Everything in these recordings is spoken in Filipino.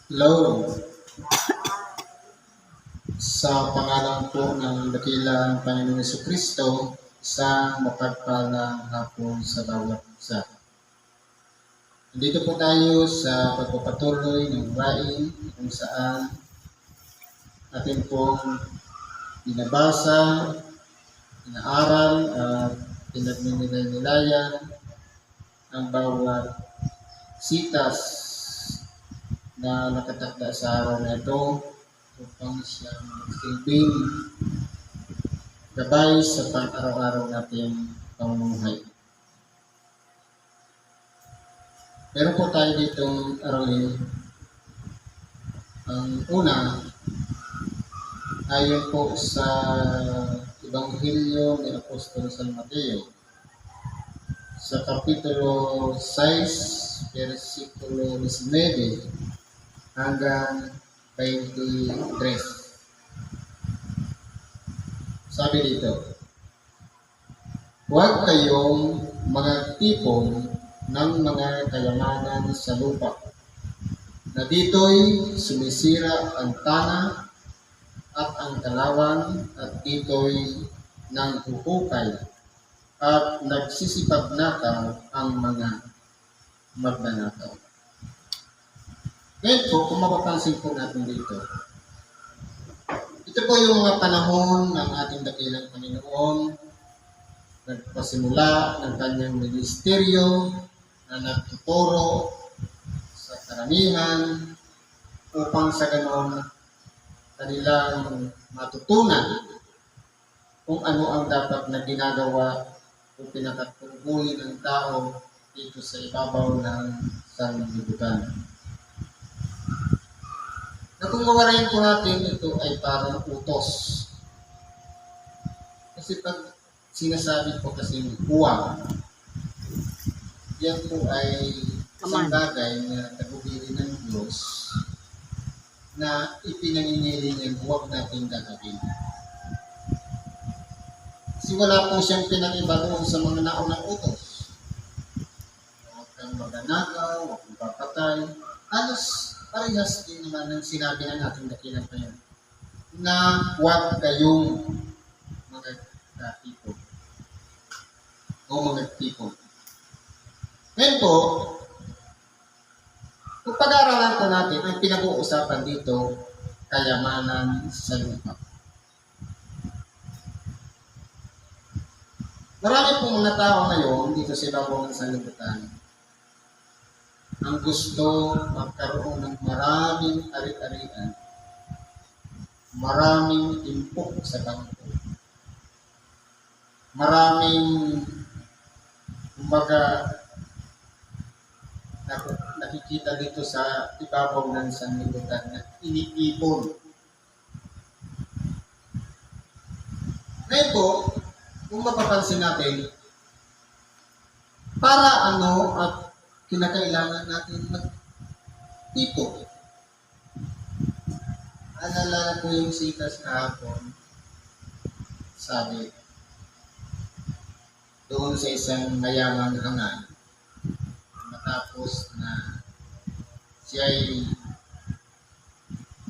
Hello, sa pangalan po ng dakilang Panginoong Jesucristo, isang mapagpalang hapon sa bawat isa. Nandito po tayo sa pagpapatuloy ng gawain kung saan atin pong binabasa, inaaral at pinagninilay-nilayan ang bawat sitas na nakatakda sa araw na ito upang siyang magsilbing gabay sa pang-araw-araw nating pamumuhay. Meron po tayo ditong aralin. Ang una, ayon po sa Ebanghelyo ni Apostol San Mateo, sa Kapitulo 6, versikulo 19, hanggang 23. Sabi dito, huwag kayong magtipon ng mga kayamanan sa lupa, na dito'y sumisira ang tana at ang kalawan, at dito'y nanghuhukay at nagsisipagnakaw ang mga magnanakaw. Ngayon po, kung mapapansin po natin dito, ito po yung mga panahon ng ating dakilang Panginoon, nagpasimula ng kanyang ministeryo na nagtuturo sa karamihan upang sa ganon kanilang matutunan kung ano ang dapat na ginagawa o pinakatungkulin ng tao dito sa ibabaw ng sanlibutan. Na kung mawarayin po natin, ito ay parang utos. Kasi pag sinasabi po kasi huwag, yan po ay isang bagay na tagubilin ng Diyos na ipinangingiling niya huwag natin gagawin. Kasi wala po siyang pinag-iba doon sa mga naunang utos. Huwag kang magnanakaw, huwag kang papatay. Halos parehas din naman ang sinabi ng ating dakilang Panginoon na huwag kayong magtipon o magtipon. Ngayon po, kung pag-aaralan po natin, ang pinag-uusapan dito, kayamanan sa lupa. Marami pong mga tao ngayon dito sa ibabaw ng sanlibutan ang gusto magkaroon ng maraming ari-arian, maraming impok sa bangko, maraming kumbaga nakikita dito sa ibabaw ng sanlibutan na iniipon. Ngayon po, kung mapapansin natin, para ano at kinakailangan natin magtipon. Alala ko yung sitas kahapon, sabi, doon sa isang mayamang hangal, matapos na siya'y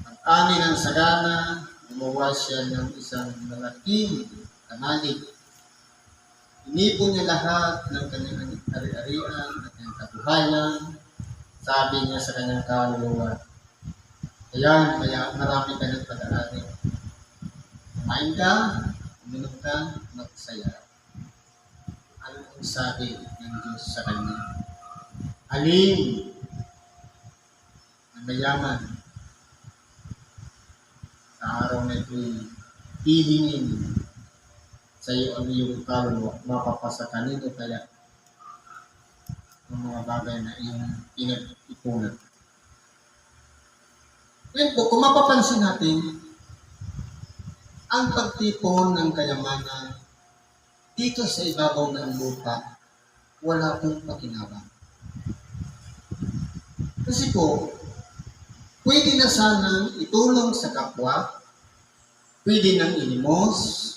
ang-ani ng sagana, gumawa siya ng isang malaking kamalig. Inipon niya lahat ng kanyang ari-arian at kanyang kabuhayan. Sabi niya sa kanyang kaluluwa, ayan, kaya marami ka ng pag-aari. Kumain ka, uminom ka, magsaya. Ano ang sabi ng Diyos sa kanya? Alin na mayaman sa araw na ito'y hihingin sa iyo ang iyong kaluluwa, mapapasa kanino kaya ang mga bagay na iyong pinag-ipunan. Ngayon po, kung mapapansin natin, ang pagtipon ng kayamanan dito sa ibabaw ng lupa, wala pong pakinabang. Kasi po, pwede na sanang itulong sa kapwa, pwede nang inimos,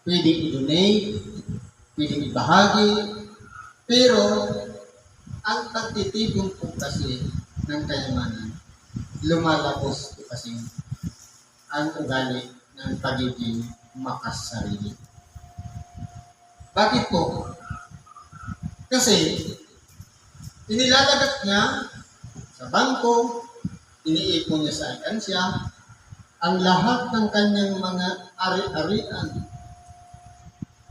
pwede i-donate, pwede ibahagi, pero Ang pagtitipon po kasi ng kayamanan, lumalabos po kasi ang ugali ng pagiging makasarili. Bakit po? Kasi inilalagat niya sa bangko, iniipon niya sa alkansya, ang lahat ng kanyang mga ari-arian,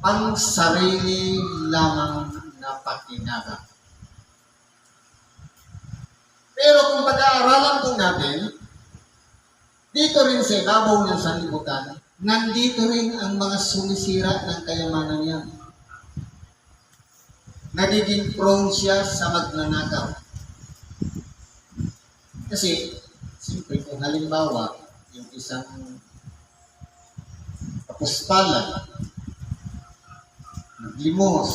pang sarili lamang na pakinaga. Pero kung pag-aaralan po natin, dito rin sa ibabaw ng sanlibutan, nandito rin ang mga sumisira ng kayamanan niya. Nagiging prone siya sa magnanakaw. Kasi, siyempre kung halimbawa, yung isang kapuspalan, naglimos,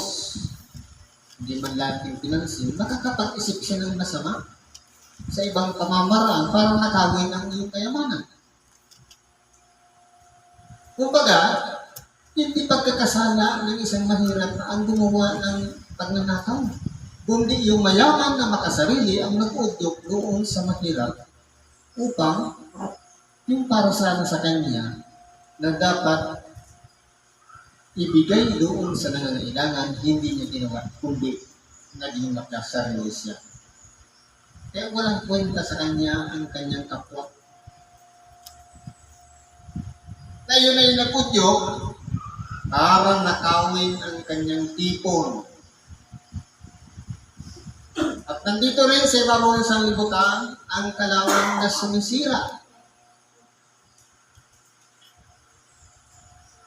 hindi man lang pinansin, makakapag-isip siya ng masama sa ibang pamamaraan para nakawin ang iyong kayamanan. Kumbaga, hindi pagkakasala ng isang mahirap na ang gumawa ng pagnanakaw, kundi yung mayaman na makasarili ang nag-udyok doon sa mahirap upang yung para sana sa kanya na dapat ibigay doon sa nangangailangan, hindi niya ginawa, kundi naging makasarili siya. Kaya walang kwenta sa kanya ang kanyang kapwa. Na yun ay nagudyok para nakawin ang kanyang tipon. At nandito rin sa ibabaw ng sanlibutan ang kalawang na sumisira.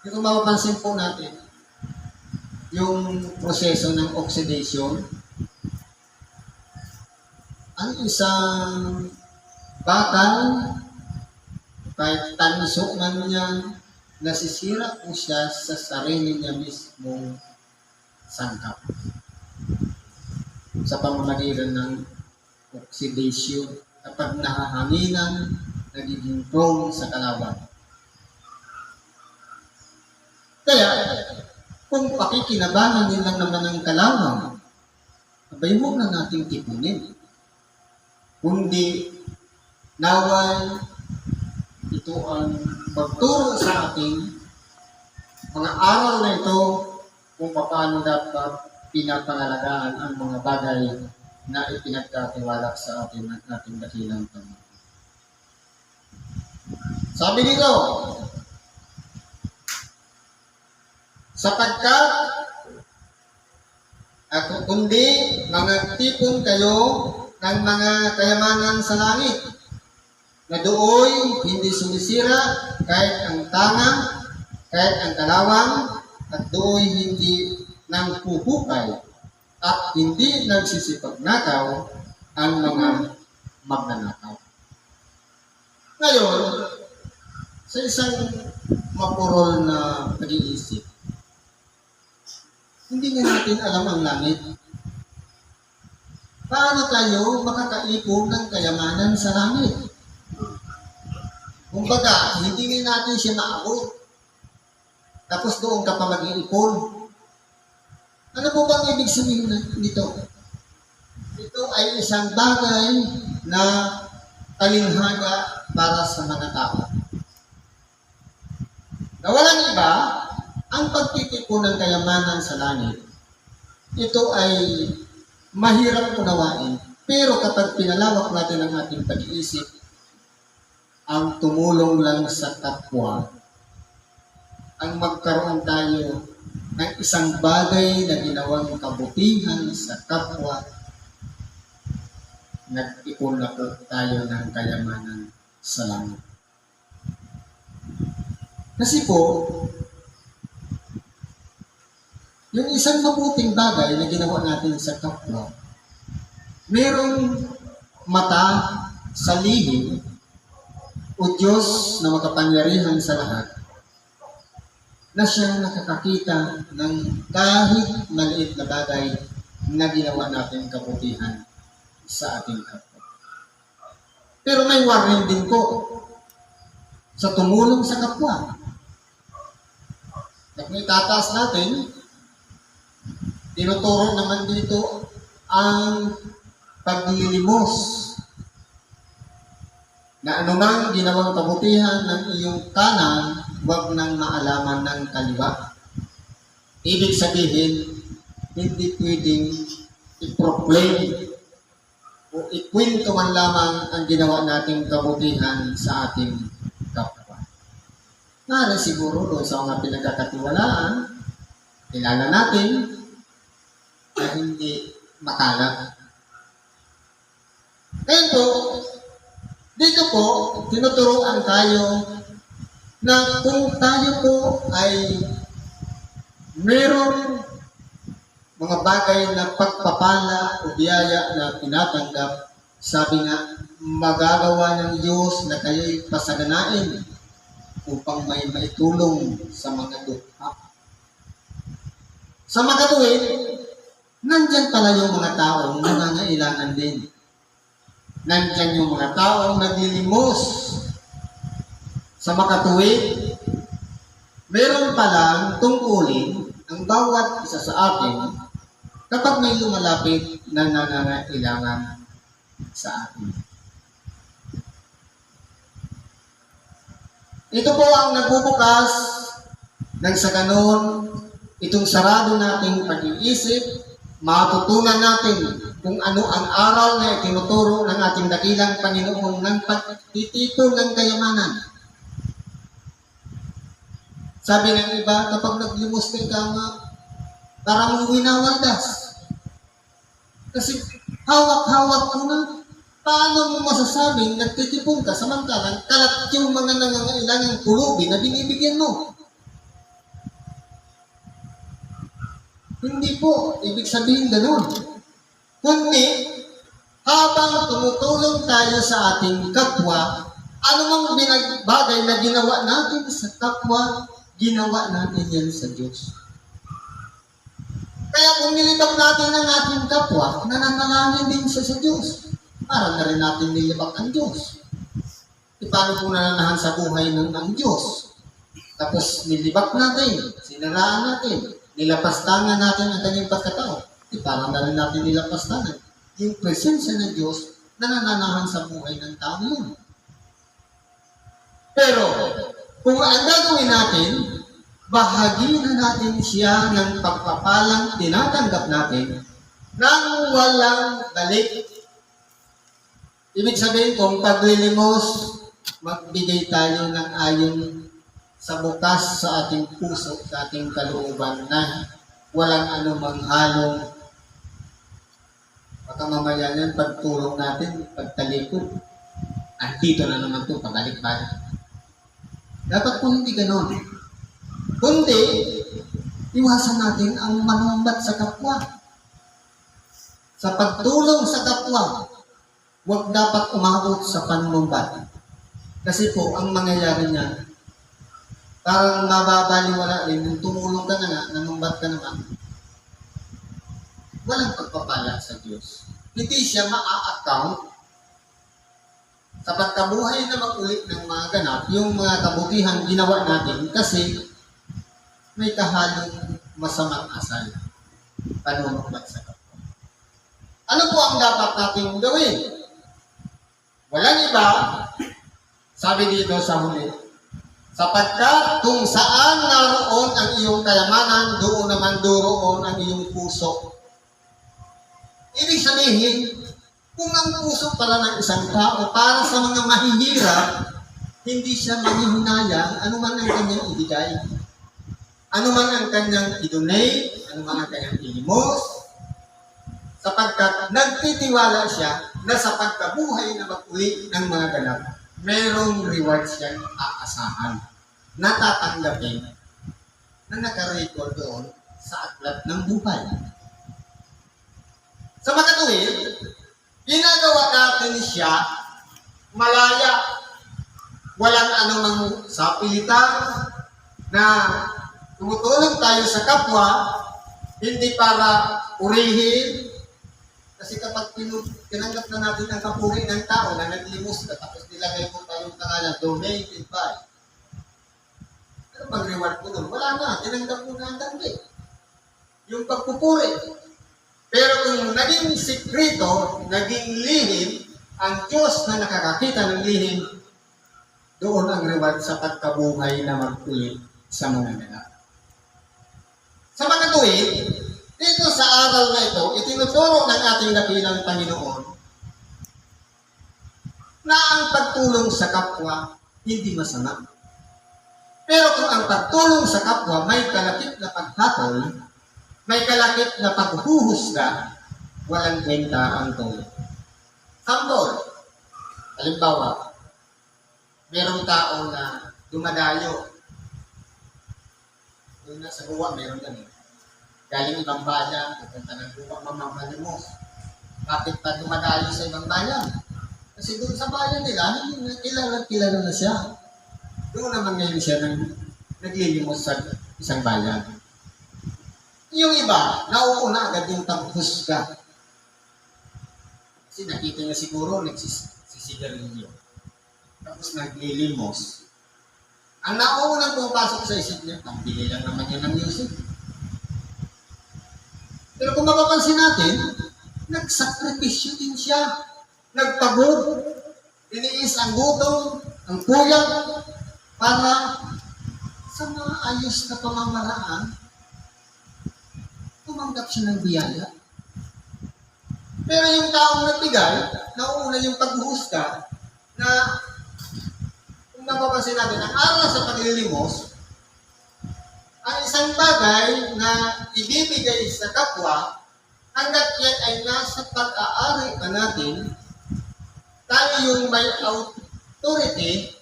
Kung mapapansin po natin, yung proseso ng oxidation, ang isang bakal, kahit tanso man niya, nasisira po siya sa sarili niya mismong sangkap. Sa pamamagitan ng oxidation, kapag nahahanginan, nagiging prone sa kalawang. Kaya, kung pakikinabangan din lang naman ng kalawang, abay huwag na nating tipunin. Kundi, naway, ito ang magturo sa ating mga aral na ito kung paano dapat pinapangalagaan ang mga bagay na ipinagkatiwala sa atin ng ating dakilang Panginoon. Sabi dito, sapagkat kundi mga tipon kayo ng mga kayamanan sa langit, na dooy hindi sumisira kahit ang tanga, kahit ang kalawang, at dooy hindi nang puhukay at hindi nagsisipagnakaw ang mga magnanakaw. Ngayon, sa isang mapurol na pag-iisip, hindi nga natin alam ang langit. Paano tayo makakaipon ng kayamanan sa langit? Kumbaga, hindi nga natin siya maabot. Tapos doon ka pa mag-iipon. Ano po bang ibig sabihin nito? Ito ay isang bagay na talinghaga para sa mga tao. Na walang iba, ang pagtitipon ng kayamanan sa langit, ito ay mahirap unawain. Pero kapag pinalawak natin ang ating pag-iisip, ang tumulong lang sa kapwa, ang magkaroon tayo ng isang bagay na ginawang kabutihan sa kapwa, nag-ipon na po tayo ng kayamanan sa langit. Kasi po, yung isang mabuting bagay na ginawa natin sa kapwa, merong mata sa lihim o Diyos na makapangyarihan sa lahat na siyang nakakakita ng kahit maliit na bagay na ginawa natin kabutihan sa ating kapwa. Pero may warning din po sa tumulong sa kapwa. At may tataas natin, tinuturo naman dito ang paglilimos na anumang ginawang kabutihan ng iyong kanan, huwag nang maalaman ng kaliwa. Ibig sabihin, hindi pwedeng i-proclaim o ikwento man lamang ang ginawa nating kabutihan sa ating kapwa. Narin siguro doon sa mga pinagkakatiwalaan, kilala natin na hindi makalat. Ngayon po, dito po, tinuturuan tayo na kung tayo po ay mayroong mga bagay na pagpapala o biyaya na tinatanggap, sabi nga, magagawa ng Diyos na kayo'y pasaganain upang may maitulong sa mga dukha. Sa makatuwid, nandyan pala yung mga taong nangangailangan din. Nandyan yung mga taong naglilimos. Sa makatuwid, meron palang tungkulin ang bawat isa sa atin kapag may lumalapit na nangangailangan sa atin. Ito po ang nagbubukas ng sa ganon, itong sarado nating pag-iisip, matutunan natin kung ano ang aral na itinuturo ng ating dakilang Panginoon ng pagtitipon ng kayamanan. Sabi ng iba, kapag naglimos ka nga, parang winawaldas. Kasi hawak-hawak ko na. Paano mo masasabing nagtitipon ka samantalang kalat yung mga nangangailangang pulubi na binibigyan mo? Hindi po, ibig sabihin ganun. Kundi, habang tumutulong tayo sa ating kapwa, anumang bagay na ginawa natin sa kapwa, ginawa natin yan sa Diyos. Kaya kung nilibak natin ang ating kapwa, nananalangin din siya sa Diyos. Para na rin natin nilibak ang Diyos. Paano kung nananahan sa buhay ng Diyos? Tapos nilibak natin, sinaraan natin, nilapastangan natin ang kanyang pagkatao. Parang na rin natin nilapastangan yung presensya ng Diyos na nananahan sa buhay ng tao yun. Pero, kung ang gagawin natin, bahagi na natin siya ng pagpapalang tinatanggap natin nang walang balik. Ibig sabihin, kung paglilimos, magbigay tayo ng ayon sa bukas sa ating puso, sa ating kalooban na walang anumang halong baka mamaya yan, pagtulong natin, pagtalikod, andito na naman ito, pabalik-balik. Dapat po hindi ganon. Kundi, iwasan natin ang manumbat sa kapwa. Sa pagtulong sa kapwa, huwag dapat umabot sa panumbat. Kasi po, ang mangyayari niya, parang mababaliwala rin, kung tumulong ka na nga, nanumbat ka naman, walang pagpapala sa Diyos. Hindi siya maa-account sa pagkabuhay na magulit ng mga ganap, yung mga kabutihan ginawa natin kasi may kahalong masamang asal. Panumbat sa kapwa. Ano po ang dapat nating gawin? Walang iba, sabi dito sa huli, sapagkat kung saan naroon ang iyong kayamanan, doon naman ang iyong puso. Ibig sabihin, kung ang puso pala ng isang tao para sa mga mahihirap, hindi siya manghihinayang anuman ang kanyang ibigay. Anuman ang kanyang i-donate, anuman ang kanyang ilimos, sapagkat nagtitiwala siya na sa pagkabuhay na mag-uwi ng mga ganap, merong reward siyang aasahan, natatanggapin, na nakarecord doon sa aklat ng buhay. Sa makatuwid, ginagawa natin siya malaya, walang anumang sapilitan na tumutulong tayo sa kapwa, hindi para purihin. Kasi kapag tinanggap na natin ang kapuri ng tao na naglimos ka, tapos nilagay mo tayong pangalan, donated by. Ano bang reward mo doon? Wala na, tinanggap mo na ang dami. Yung pagpupuri. Pero kung naging sikreto, naging lihim, ang Diyos na nakakakita ng lihim, doon ang reward sa pagkabuhay na mag-ulit sa mga ganap. Sa mga tuwid, dito sa aral na ito, itinuturo ng ating dakilang Panginoon na ang pagtulong sa kapwa hindi masama. Pero kung ang pagtulong sa kapwa may kalakip na paghatol, may kalakip na paghuhusga, walang kwenta ang tulong. Sampol, halimbawa, merong tao na dumadayo. Yung nasa Guwa, meron yan eh. Galing ibang bayan, pupunta ng Guwa, mamamalimos. Bakit pa dumadayo sa ibang bayan? Kasi doon sa bayan nila, kilala na siya. Doon naman ngayon siya naglilimos sa isang bayan. Yung iba, nauuna agad yung paghusga. Kasi nakita niya siguro, nagsisigarilyo. Tapos naglilimos. Ang nauunang pumapasok sa isip niya, pambili lang naman niya ng music. Pero kung mapapansin natin, nagsakripisyo din siya. Nagpagod. Iniis ang gutom, ang puyat, para sa mga ayos na pamamaraan, tumanggap siya ng biyaya. Pero yung taong nagbigay, nauuna yung paghuhusga na kung napapansin natin, ang aral sa paglilimos, ang isang bagay na ibibigay sa kapwa, hanggat yan ay nasa pag-aari pa natin, tayo yung may authority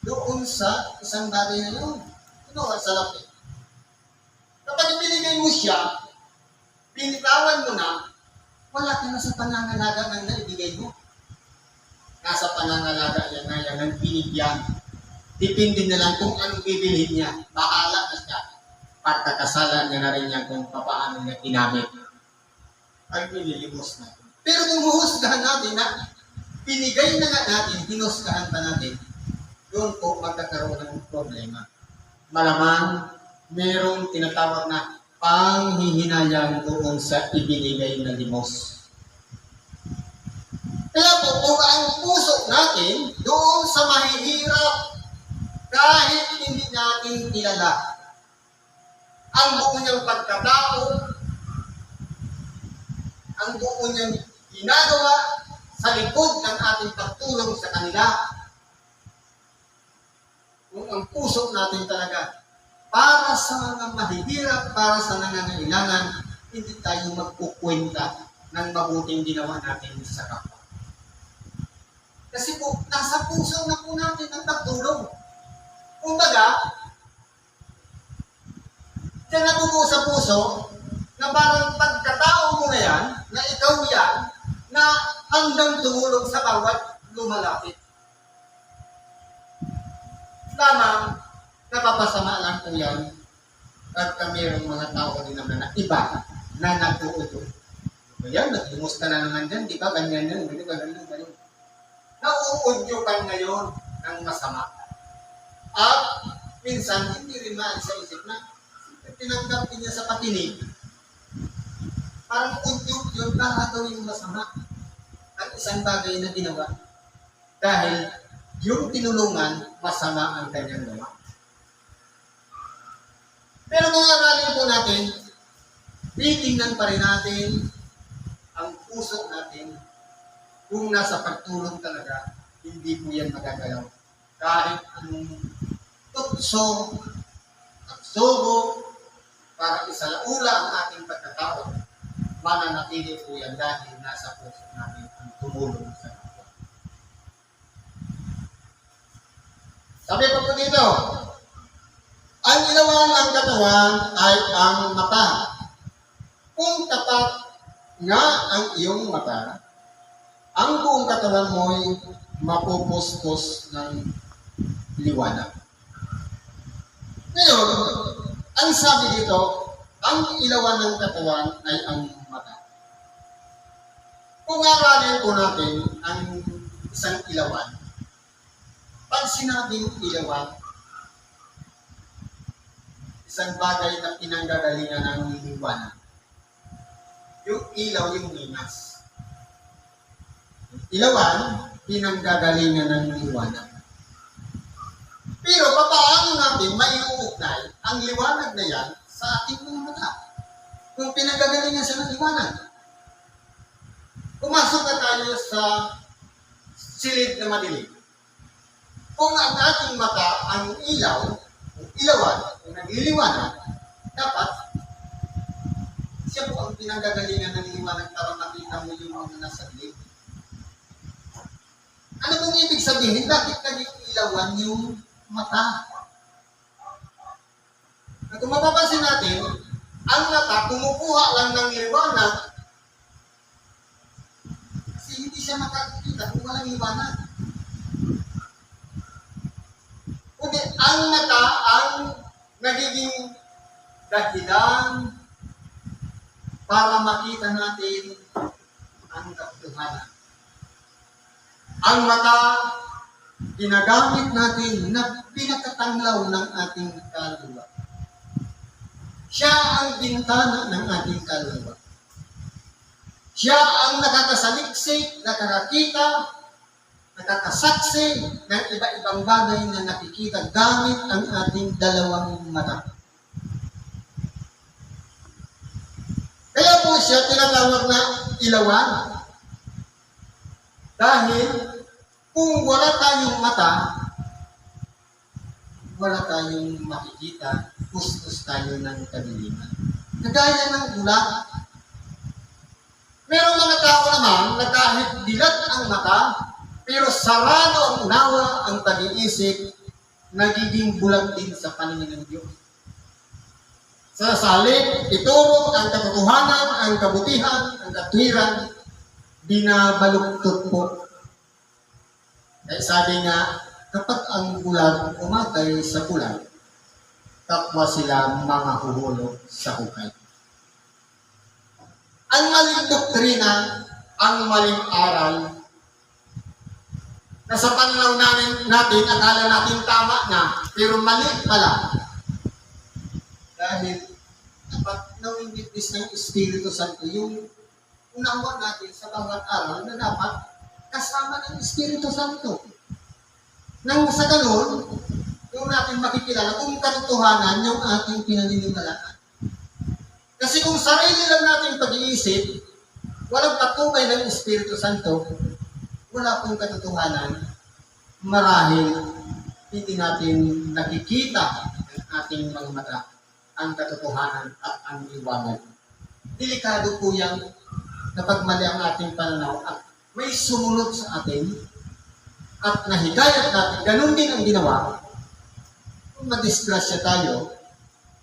doon sa isang bagay na yun. Ano ang salapit? Kapag binigay mo siya, pinitawan mo na, wala ka na sa panangalaga ng naibigay mo. Nasa panangalaga yan na yan ang binigyan. Depende na lang kung anong bibilhin niya. Bahala na siya. Pagkakasalan niya na rin yan kung paano niya ginamit. Ay, pinilimos natin. Pero kung huhusgahan natin na binigay na nga natin, hinusgahan pa natin, doon po magkakaroon ng problema. Malamang merong tinatawag na panghihinayang doon sa ibinigay na limos. Kaya po, kung ang puso natin doon sa mahihirap, kahit hindi natin kilala, ang buo niyang pagkatao, ang buo niyang ginagawa sa likod ng ating pagtulong sa kanila, kung ang puso natin talaga para sa mga mahihirap, para sa nangangailangan, hindi tayo magkukwenta ng mabuting ginawa natin sa kapwa. Kasi po, nasa puso na po natin ang pagtulong. Kumbaga, diyan nabubuo sa puso na parang pagkatao mo na yan, na ikaw yan, na hanggang tumulong sa bawat lumalapit. Lamang, napapasama lang po yan at mayroong mga tao din naman na iba na nag-uuto. Ayan, nag-lumos ka na naman dyan, di ba? Ganyan yan, ganyan. Nauudyo ka ngayon ng masama. At minsan, hindi rin maan sa isip na tinanggap niya sa patinig. Parang udyok yun para gawin masama ang isang bagay na ginawa. Dahil yung tinulungan, masama ang kanyang gawa. Pero kung aralin po natin, titingnan pa rin natin ang puso natin kung nasa pagtulong talaga, hindi po yan magagalaw. Kahit anong tukso, pagsugo, para isalaula ang ating pagkatao, mananatili po yan dahil nasa puso natin ang tumulong sa kapwa. Sabi pa po dito, ang ilawan ng katawan ay ang mata. Kung tapat nga ang iyong mata, ang buong katawan mo'y mapupuspos ng liwanag. Ngayon, ang sabi dito, ang ilawan ng katawan ay ang mata. Kung aralin po natin ang isang ilawan, pag sinabing ilawan, isang bagay na pinanggagalingan ng liwanag. Yung ilaw, yung linas. Ilawan, pinanggagalingan ng liwanag. Pero paano natin maiuugnay ang liwanag na yan sa ating mga mata? Kung pinanggagalingan siya ng liwanag. Pumasok na tayo sa silid na madilim. Kung ang ating mata ang ilaw, ilawan, kung nagliliwanag, dapat siya po ang pinanggagalingan ng liwanag para makita mo yung mga nasa gilid. Ano pong ibig sabihin? Bakit naging ilawan yung mata? At kung mapapansin natin, ang mata kumukuha lang ng liwanag kasi hindi siya makakita kung walang liwanag. Kundi ang mata ang nagiging dahilan para makita natin ang katotohanan. Ang mata, ginagamit natin na pinakatanglaw ng ating kaluluwa. Siya ang bintana ng ating kaluluwa. Siya ang nakakasaliksik, nakakakita, nakakasaksi ng iba-ibang bagay na nakikita gamit ang ating dalawang mata. Kaya po siya tinatawag na ilawan. Dahil kung wala tayong mata, wala tayong makikita, kuskus tayo ng kadiliman. Kagaya ng ulan. Merong mga tao naman na kahit dilat ang mata, pero sarado ang unawa, ang pag-iisip, nagiging bulag din sa paningin ng Diyos. Sa salip, ituro ang katotohanan, ang kabutihan, ang katwiran, binabaluktot po. Kaya sabi nga, kapag ang bulag umatay sa bulag, kapwa sila mga huhulog sa hukay. Ang maling doktrina, ang maling aral, na sa pananaw natin, akala natin tama na, pero mali pala. Dahil kapag nawinwitness ng Espiritu Santo, yung unawa natin sa bawat araw na dapat kasama ng Espiritu Santo. Nang sa ganun, yung natin makikilala kung katotohanan yung ating pinaniniwalaan. Kasi kung sarili lang natin pag-iisip, walang patubay ng Espiritu Santo, wala pong katotohanan, marahil hindi natin nakikita ng ating mga mata ang katotohanan at ang liwanag. Delikado po yan kapag mali ang ating pananaw at may sumunod sa atin at nahikayat natin, ganun din ang ginawa. Kung madisgrasya tayo,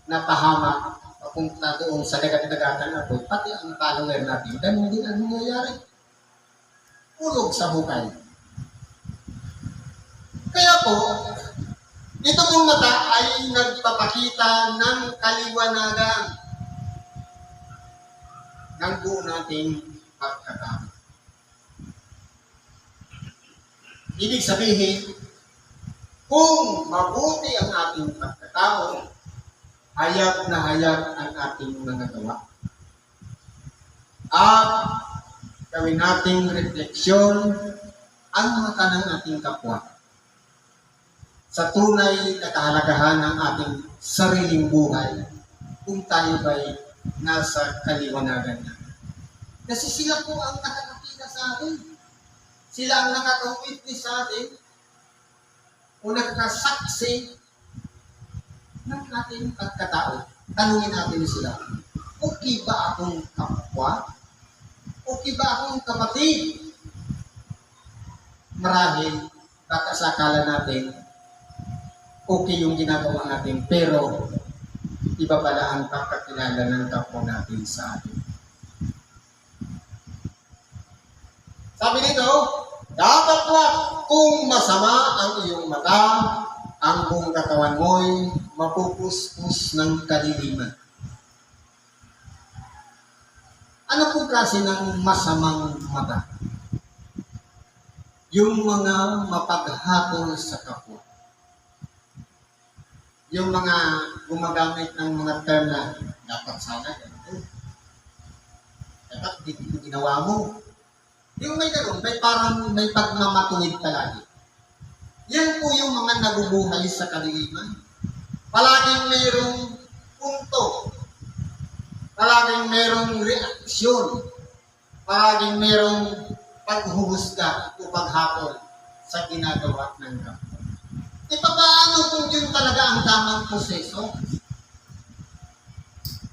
napahamak, papunta doon sa dagat-dagatan apoy, pati ang follower natin, ganun din ang nangyayari. Ulog sa hukay. Kaya po, ito pong mata ay nagpapakita ng kaliwanagan ng buo nating pagkatao. Ibig sabihin, kung mabuti ang ating pagkatao, hayag na hayag ang ating mga gawa. At gawin nating refleksyon ang mata ng ating kapwa sa tunay na kahalagahan ng ating sariling buhay kung tayo ba'y nasa kaliwanagan na. Kasi sila po ang nakakakita sa atin. Sila ang nakaka-witness sa atin o nagkasaksi ng ating pagkatao. Tanungin natin sila, okay ba akong kapwa? Okay ba akong kapatid? Marahil, baka sa akala natin, okay yung ginagawa natin, pero iba pala ang pagkakilala ng kapwa natin sa atin. Sabi dito, dapat kung masama ang iyong mata, ang buong katawan mo'y mapupuskus ng kadiliman. Ano po kasi ng masamang mata? Yung mga mapaghatol sa kapwa. Yung mga gumagamit ng mga term na dapat sana ganito. Dapat dito ginawa mo. Yung may gano'n, may parang may pagmamatuwid palagi. Yan po yung mga nabubuhay sa kadiliman. Palaging mayroong punto. Palaging mayroong reaksyon. Palaging mayroong paghuhusga o paghapon sa ginagawa ng kapwa. E paano kung yun talaga ang tamang proseso?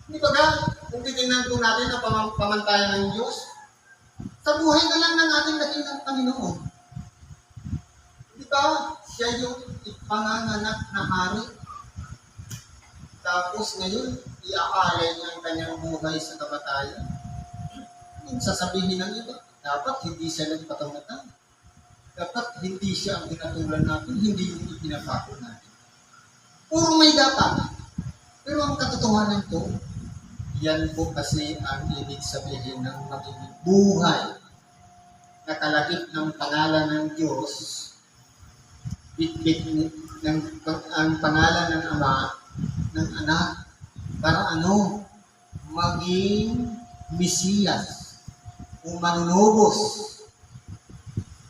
Di ba ga? Kung titingnan po natin ang pamantayan ng Diyos, sa buhay na lang ng ating dakilang Panginoon. Di ba? Siya yung ipanganganak na hari. Tapos ngayon, iaalay niya ang kanyang buhay sa kamatayan. Yung sasabihin ng iba, dapat hindi siya nagpatamatay. Dapat hindi siya ang pinatulan natin, hindi yung ipinapako natin. Puro may dapat. Pero ang katotohanan ko, yan po kasi ang ibig sabihin ng magiging buhay. Nakalagip ng pangalan ng Diyos, bitbit ng ang pangalan ng Ama, ng Anak, para ano? Maging Mesiyas o manunubos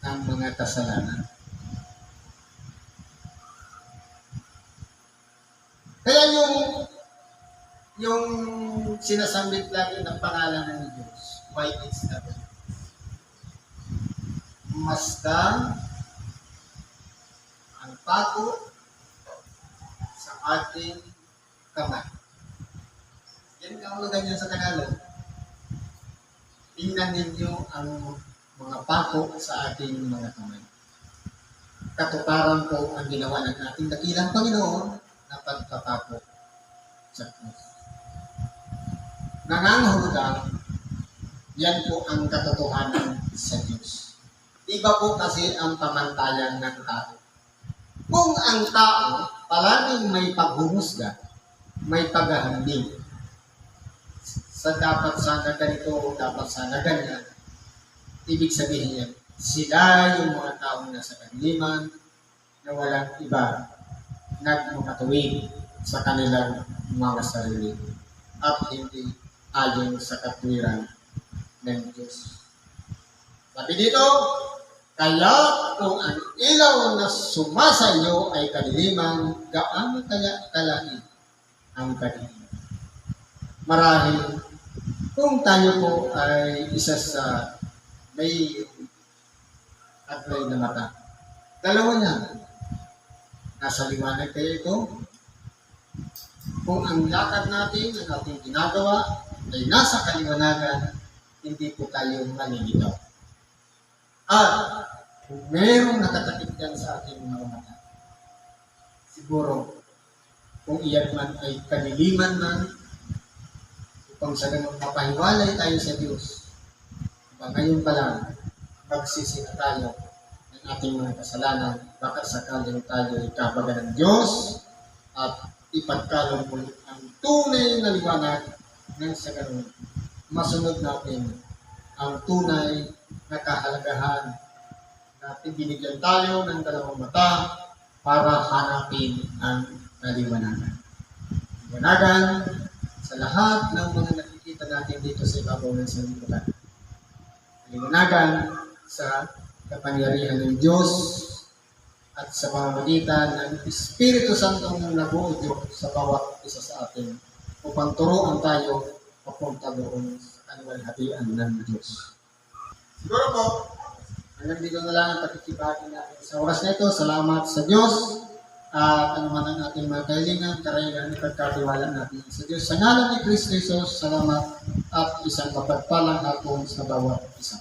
ng mga kasalanan. Kaya yung sinasambit lagi ng pangalan ng Diyos, why it's not masdan ang pako sa ating kamay. Yan ang ganyan sa Tagalog. Tingnan ninyo ang mga pako sa ating mga kamay. Katuparan po ang ginawa ng ating dakilang Panginoon na pagpapako sa Diyos. Nangangahulugan, yan po ang katotohanan sa Diyos. Iba po kasi ang pamantayan ng tao. Kung ang tao palaging may paghuhusga, may paghahambing, sa dapat sana ganito o dapat sana ganyan, ibig sabihin yan, sila yung mga taong nasa kadiliman na walang iba nagmamatuwid sa kanilang mga sarili at hindi ayon sa katwiran ng Diyos. Sabi dito, kaya kung ang ilaw na sumasa iyo ay kadiliman, gaano kaya kalain ang kadiliman? Marahil, kung tayo po ay isa sa may atlay na mata, dalawa niya, nasa liwanag kayo ito. Kung ang lakad natin, ang ating ginagawa, ay nasa kaliwanagan, hindi po tayo maliligaw. At kung mayroong nakatakip dyan sa ating mga mata, siguro, kung iyan man ay kadiliman man, upang sa ganun mapahiwalay tayo sa Diyos, ngayon pa lang, magsisi na tayo ng ating mga kasalanan, baka sakaling tayo ikabaga ng Diyos at ipagkalong muli ang tunay na liwanag ng sa ganun. Masunod natin ang tunay na kahalagahan na binigyan tayo ng dalawang mata para hanapin ang kaliwanagan. Liwanagan sa lahat ng mga nakikita natin dito sa ibabaw ng sanlibutan. Liwanagan sa kapangyarihan ng Diyos at sa pamamagitan ng Espiritu Santong nabuo sa bawat isa sa atin upang turuan tayo papunta doon sa kaluwalhatian ng Diyos. Siguro po, hanggang dito na lang ang pakikibahagi natin sa oras na ito. Salamat sa Diyos at anuman ang ating mga kahilingan, karayaan, ipagkatiwala natin sa Diyos. Sa ngalan ni Kristo Jesus, salamat at isang mapagpalang hapon sa bawat isa.